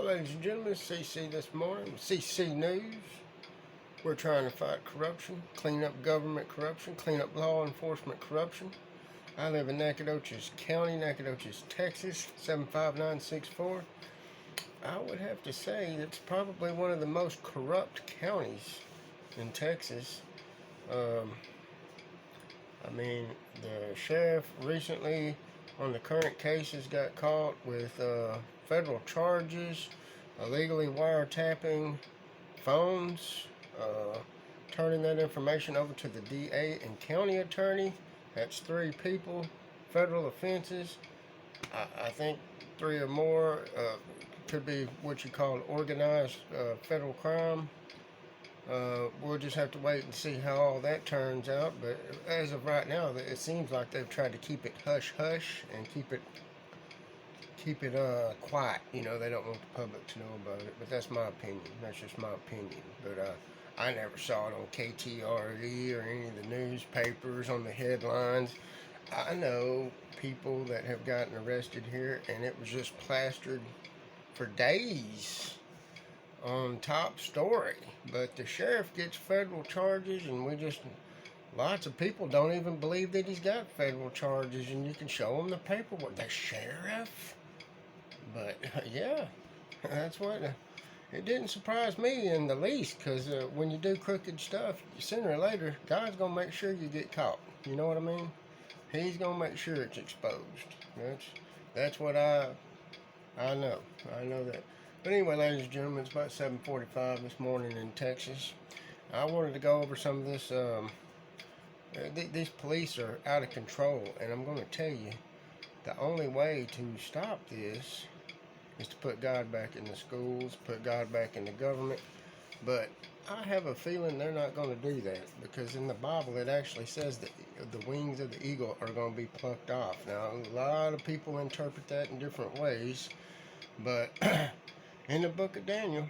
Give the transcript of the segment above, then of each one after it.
ladies and gentlemen, CC this morning, CC News. We're trying to fight corruption, clean up government corruption, clean up law enforcement corruption. I live in Nacogdoches County, Nacogdoches, Texas, 75964. I would have to say it's probably one of the most corrupt counties in Texas. The sheriff recently on the current cases got caught with federal charges, illegally wiretapping phones, turning that information over to the DA and county attorney. That's 3 people, federal offenses. I think 3 or more could be what you call organized federal crime. We'll just have to wait and see how all that turns out, but as of right now, it seems like they've tried to keep it hush-hush and keep it quiet. You know, they don't want the public to know about it, but that's my opinion. That's just my opinion. But I never saw it on KTRE or any of the newspapers on the headlines. I know people that have gotten arrested here, and it was just plastered for days on top story. But the sheriff gets federal charges, and lots of people don't even believe that he's got federal charges, and you can show them the paperwork. The sheriff? But yeah, that's what it didn't surprise me in the least, because when you do crooked stuff, sooner or later God's gonna make sure you get caught. You know what I mean? He's gonna make sure it's exposed. That's what I know. I know that. But anyway, ladies and gentlemen, it's about 7:45 this morning in Texas. I wanted to go over some of this. These police are out of control, and I'm going to tell you, the only way to stop this is to put God back in the schools, put God back in the government. But I have a feeling they're not going to do that, because in the Bible it actually says that the wings of the eagle are going to be plucked off. Now, a lot of people interpret that in different ways, but in the book of Daniel,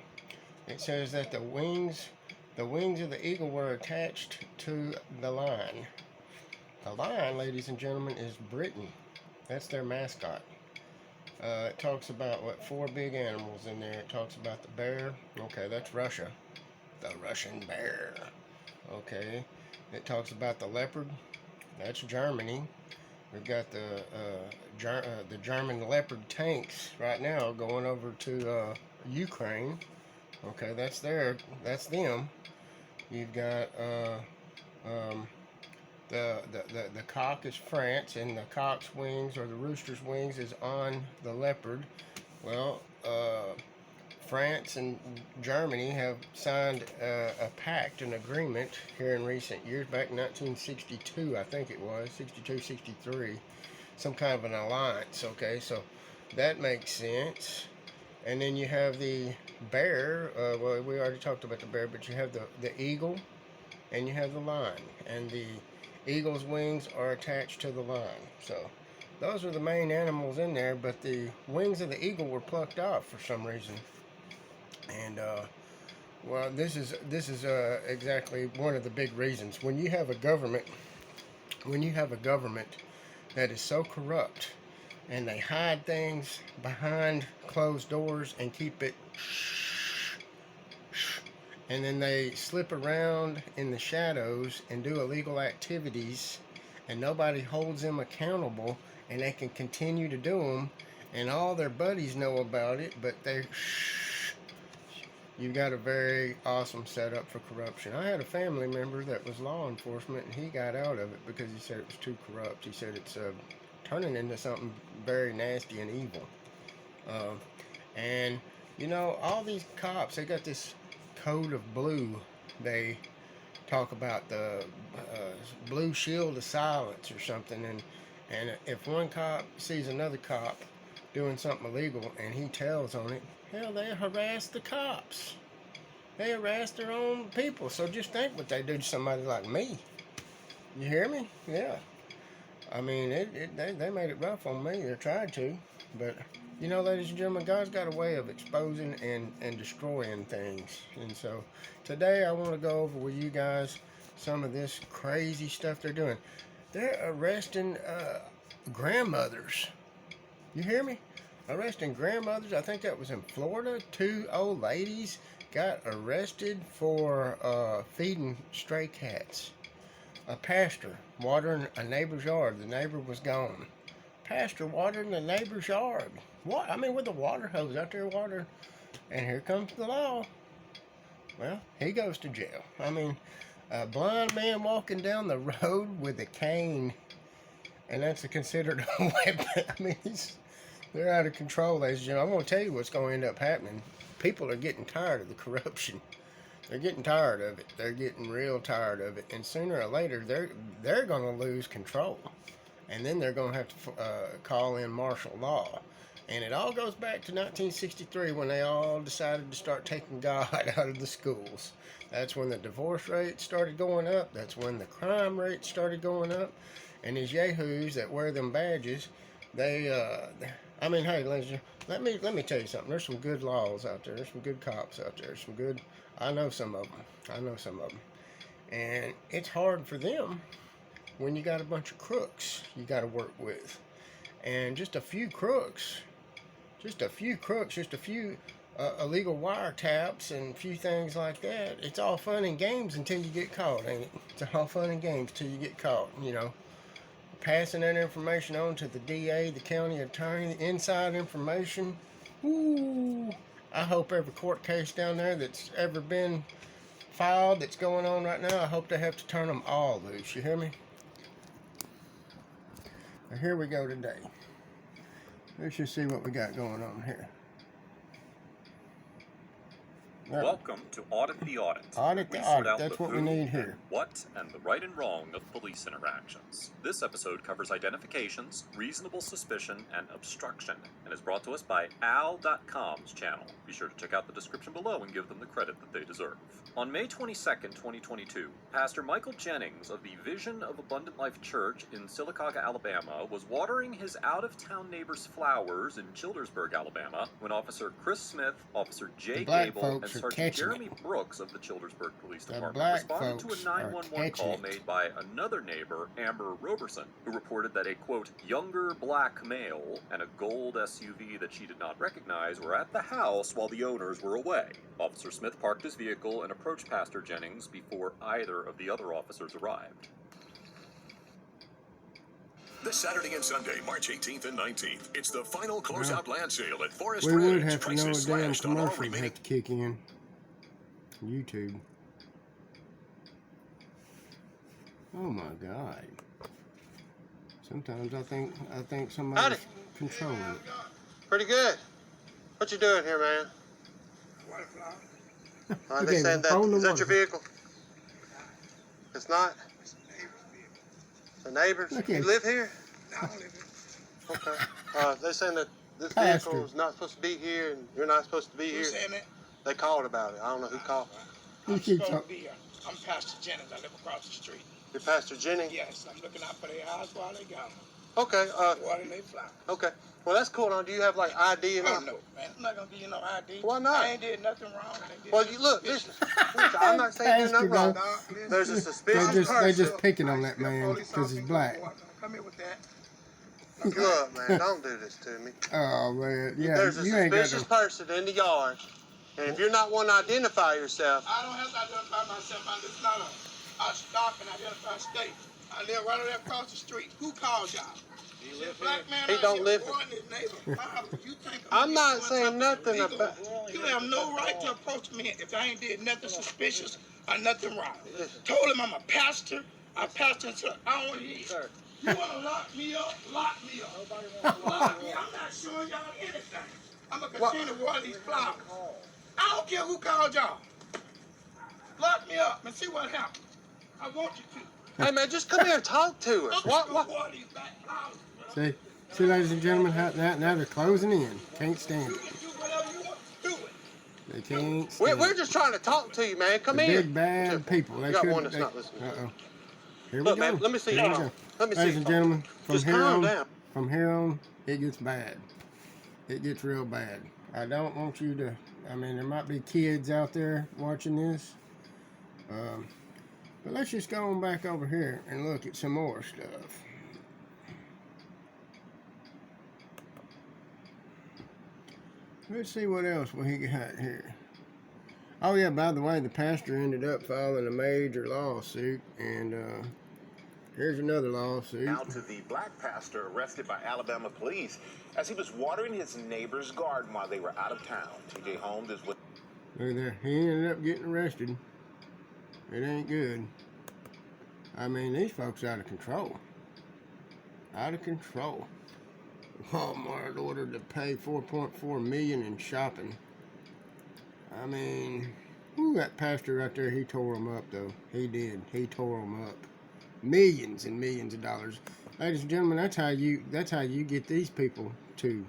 it says that the wings of the eagle were attached to the lion. The lion, ladies and gentlemen, is Britain. That's their mascot. It talks about, 4 big animals in there. It talks about the bear. Okay, that's Russia. The Russian bear. Okay. It talks about the leopard. That's Germany. We've got the German leopard tanks right now going over to Ukraine. Okay, that's them. You've got the cock is France, and the cock's wings, or the rooster's wings, is on the leopard. Well, France and Germany have signed a pact, an agreement here in recent years, back in 1962, I think it was, 62, 63, some kind of an alliance. Okay, so that makes sense. And then you have the bear. Well, we already talked about the bear, but you have the eagle, and you have the lion. And the eagle's wings are attached to the lion. So those are the main animals in there, but the wings of the eagle were plucked off for some reason. And well, this is exactly one of the big reasons. When you have a government that is so corrupt, and they hide things behind closed doors and keep it shh, and then they slip around in the shadows and do illegal activities, and nobody holds them accountable, and they can continue to do them, and all their buddies know about it, but they shh. You've got a very awesome setup for corruption. I had a family member that was law enforcement, and he got out of it because he said it was too corrupt. He said it's turning into something very nasty and evil. And you know, all these cops, they got this code of blue. They talk about the blue shield of silence or something, and if one cop sees another cop doing something illegal and he tells on it, hell, they harass the cops. They harass their own people. So just think what they do to somebody like me. You hear me? Yeah. I mean, they made it rough on me. They tried to. But, you know, ladies and gentlemen, God's got a way of exposing and destroying things. And so today I want to go over with you guys some of this crazy stuff they're doing. They're arresting grandmothers. You hear me? arresting grandmothers. I think that was in Florida. 2 old ladies got arrested for feeding stray cats. A pastor watering a neighbor's yard. The neighbor was gone. Pastor watering the neighbor's yard. What? I mean, with a water hose out there watering. And here comes the law. Well, he goes to jail. I mean, a blind man walking down the road with a cane, and that's considered a weapon. I mean, they're out of control, ladies and gentlemen. I'm going to tell you what's going to end up happening. People are getting tired of the corruption. They're getting tired of it. They're getting real tired of it. And sooner or later, they're going to lose control. And then they're going to have to call in martial law. And it all goes back to 1963 when they all decided to start taking God out of the schools. That's when the divorce rate started going up. That's when the crime rate started going up. And these yahoos that wear them badges, they, I mean, hey, ladies, let me tell you something. There's some good laws out there. There's some good cops out there. Some good, I know some of them. And it's hard for them when you got a bunch of crooks you got to work with. And just a few crooks, just a few illegal wiretaps and a few things like that. It's all fun and games until you get caught, ain't it? It's all fun and games till you get caught, you know. Passing that information on to the DA, the county attorney, the inside information. Ooh, I hope every court case down there that's ever been filed that's going on right now, I hope they have to turn them all loose. You hear me? Now here we go today. Let's just see what we got going on here. Welcome to Audit the Audit. Audit the Audit. That's what we need here. What and the right and wrong of police interactions. This episode covers identifications, reasonable suspicion, and obstruction, and is brought to us by Al.com's channel. Be sure to check out the description below and give them the credit that they deserve. On May 22nd, 2022, Pastor Michael Jennings of the Vision of Abundant Life Church in Sylacauga, Alabama, was watering his out-of-town neighbor's flowers in Childersburg, Alabama, when Officer Chris Smith, Officer Jay Gable, and Sergeant Jeremy Brooks of the Childersburg Police Department responded to a 911 call made by another neighbor, Amber Roberson, who reported that a, quote, younger black male and a gold SUV that she did not recognize were at the house while the owners were away. Officer Smith parked his vehicle and approached Pastor Jennings before either of the other officers arrived. This Saturday and Sunday, March 18th and 19th, it's the final closeout land sale at Forest We Ridge. would have to know a Prices damn slashed on all commercial remaining. have to kick in. YouTube. Oh my God. Sometimes I think somebody's controlling it. Pretty good. What you doing here, man? Okay, They saying that phone is that your number. vehicle? It's not. The neighbors. Okay. You live here? No, I don't live here. Okay. They're saying that this Pastor. vehicle is not supposed to be here, and you're not supposed to be here. Who's saying that? They called about it. I don't know who called. You I'm keep supposed to talking. be here. I'm Pastor Jennings. I live across the street. You're Pastor Jennings. Yes, I'm looking out for their house while they gone. Okay. Watering their flowers. Okay. Well, that's cool. Now, do you have like ID and Oh, all? no, man. I'm not going to give you no ID. Why not? I ain't did nothing wrong. I ain't did Well, nothing you look. suspicious. Listen, I'm not saying you're Pastor, not wrong. though. No, listen. There's a suspicious They person. just picking on that man because he's black. Come here with that. Look, man, don't do this to me. Oh man, yeah, There's a you ain't got suspicious no. person in the yard, and if you're not one to identify yourself, I don't have to identify myself. I'm just not a stop and identify state. I live right over there across the street. Who called y'all? He live Black man He out don't here live warning his neighbor. You think I'm not doing saying something nothing illegal? about. You have no right to approach me if I ain't did nothing suspicious or nothing wrong. Told him I'm a pastor. I pastor until I don't want to hear. Sir. You want to lock me up? Lock me up. Lock me. I'm not showing y'all anything. I'm going to continue to water these flowers. I don't care who called y'all. Lock me up and see what happens. I want you to. Hey man, just come here and talk to us. I'm What? going to water these back flowers. See, ladies and gentlemen, how, now they're closing in. Can't stand You it. can do whatever you want to do it. They can't stand We're it. just trying to talk to you, man. Come The here. big bad people. They You got couldn't- one that's they- not listening. Uh-oh. Here Look, we go. man, let me see Here your we phone. go. Let me see Ladies your and phone. gentlemen, from Just here calm on, down. from here on, it gets bad. It gets real bad. I don't want you to. I mean, there might be kids out there watching this. But let's just go on back over here and look at some more stuff. Let's see what else we got here. Oh yeah, by the way, the pastor ended up filing a major lawsuit, and here's another lawsuit. Now to the black pastor arrested by Alabama police as he was watering his neighbor's garden while they were out of town. TJ Holmes is with... Look there, he ended up getting arrested. It ain't good. I mean, these folks out of control. Out of control. Walmart ordered to pay $4.4 million in shopping. I mean, ooh, that pastor right there, he tore them up, though. He did. He tore them up. Millions and millions of dollars. Ladies and gentlemen, that's how you get these people to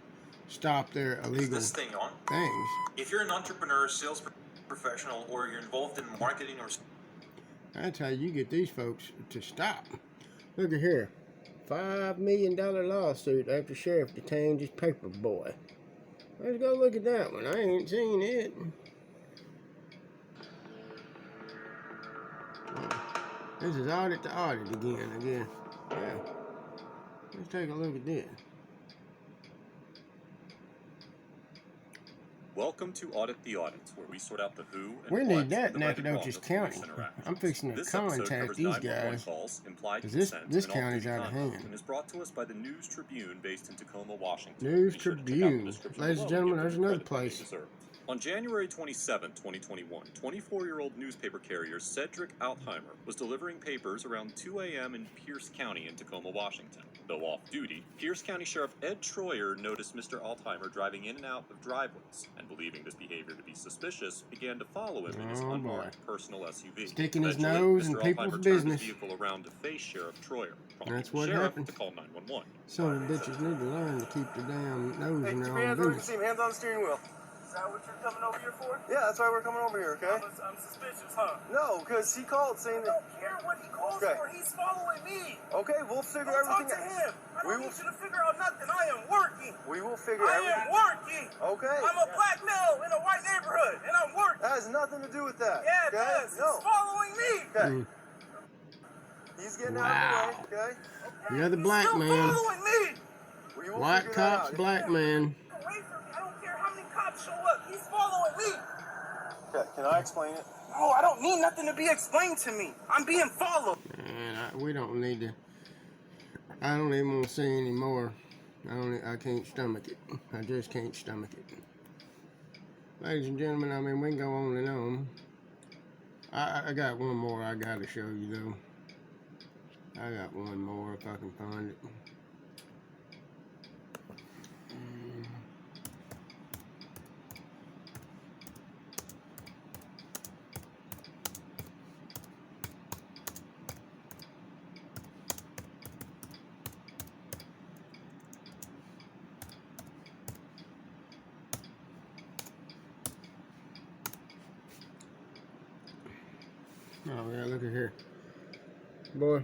stop their illegal Is this thing on? things. If you're an entrepreneur, sales professional, or you're involved in marketing or... That's how you get these folks to stop. Look at here. $5 million lawsuit after sheriff detains his Paperboy. Let's go look at that one. I ain't seen it. This is audit to audit again. Yeah. Let's take a look at this. Welcome to Audit the Audits, where we sort out the who and We what need that and in the right and wrong Nacogdoches of County. police interactions. I'm fixing to This episode contact covers these 911 guys. calls, implied 'Cause consent, this and county's off-duty out of conduct, hand. and is brought to us by the News Tribune based in Tacoma, Washington. News Be sure to check out the Tribune. description Ladies and below to gentlemen, give there's them another credit where they place. deserve. On January 27, 2021, 24-year-old newspaper carrier Cedric Altheimer was delivering papers around 2 a.m. in Pierce County in Tacoma, Washington. Though off-duty, Pierce County Sheriff Ed Troyer noticed Mr. Altheimer driving in and out of driveways, and believing this behavior to be suspicious, began to follow him in his unmarked personal SUV. Sticking his Eventually, nose in Mr. people's Altheimer turned business. his vehicle around to face Sheriff Troyer, prompting That's the what sheriff happened. to call 911. Some of the bitches need to learn to keep their damn nose in their own business. Hands on the steering wheel. Is that what you're coming over here for? Yeah, that's why we're coming over here, okay? I'm suspicious, huh? No, because he called saying I that... don't care what he calls Okay. for. He's following me. Okay, we'll figure Don't everything talk to him. I We don't will- need you to figure out nothing. I am working. We will figure I everything... am working. Okay. I'm a black male in a white neighborhood, and I'm working. That has nothing to do with that. Yeah, it okay? does. No. He's following me. Okay. He's getting out of the way, okay? You're the He's black still man. following me. We will White figure that cops, out. black man. Get away from me. I don't care how many cops show up. He's following me. Okay, can I explain it? No, I don't need nothing to be explained to me. I'm being followed. And we don't need to. I don't even want to see any more. I can't stomach it. I just can't stomach it. Ladies and gentlemen, I mean, we can go on and on. I got one more I got to show you, though. I got one more if I can find it. Oh yeah, look at here. Boy,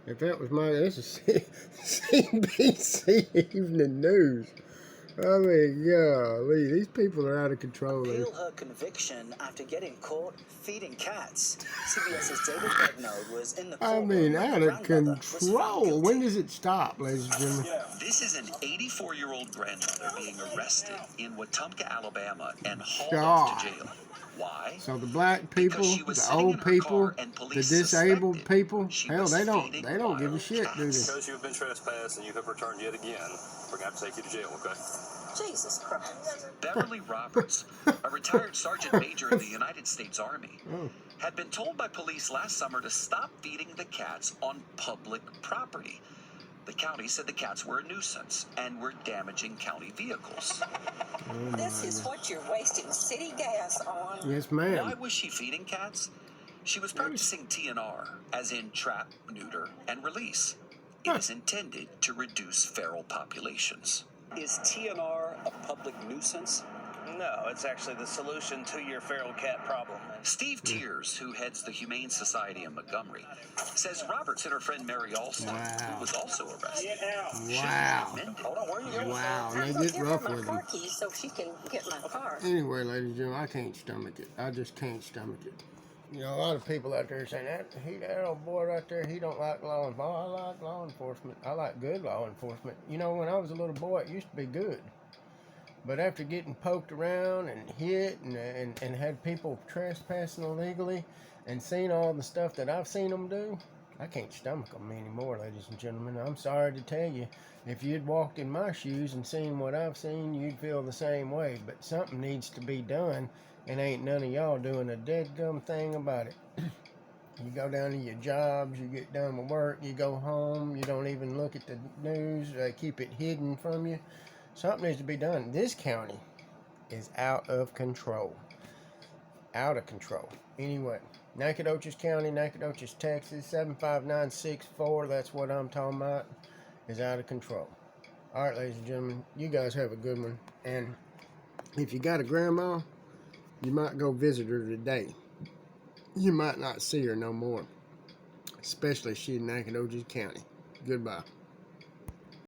if that was this is CBC Evening News. I mean, golly, these people are out of control. Appeal her conviction after getting caught feeding cats. CBS's David Bednode was in the courtroom. I mean, when out the of grandmother was found control. guilty. When does it stop, ladies and gentlemen? This is an 84-year-old grandmother being arrested in Wetumpka, Alabama, and hauled God. off to jail. Why? So the black people, Because she was the sitting in old her people, car and the police disabled suspected people, she hell, was they don't feeding give a wild shit, do cats. they? Because you have been trespassed and you have returned yet again, we're going to have to take you to jail, okay? Jesus Christ. Beverly Roberts, a retired sergeant major in the United States Army, Oh. had been told by police last summer to stop feeding the cats on public property. The county said the cats were a nuisance and were damaging county vehicles. This is what you're wasting city gas on. Yes, Why ma'am. was she feeding cats? She was practicing TNR, as in trap, neuter, and release. It is intended to reduce feral populations. Is TNR a public nuisance? No, it's actually the solution to your feral cat problem. Steve THIER, who heads the Humane Society in Montgomery, says Roberts and her friend Mary Alston, Wow. who was also arrested, Wow. should be amended. Hold on, where are you going? Wow, I'm they gonna get give her rough my with car them. keys so she can get my car. Anyway, ladies and gentlemen, I can't stomach it. I just can't stomach it. You know, a lot of people out there saying that old boy right there, he don't like law enforcement. I like law enforcement. I like good law enforcement. You know, when I was a little boy, it used to be good. But after getting poked around and hit and had people trespassing illegally and seen all the stuff that I've seen them do, I can't stomach them anymore, ladies and gentlemen. I'm sorry to tell you, if you'd walked in my shoes and seen what I've seen, you'd feel the same way. But something needs to be done, and ain't none of y'all doing a dead-gum thing about it. You go down to your jobs, you get done with work, you go home, you don't even look at the news, they keep it hidden from you. Something needs to be done. This county is out of control. Out of control. Anyway, Nacogdoches County, Nacogdoches, Texas, 75964, that's what I'm talking about, is out of control. Alright, ladies and gentlemen, you guys have a good one. And if you got a grandma, you might go visit her today. You might not see her no more, especially if she's in Nacogdoches County. Goodbye.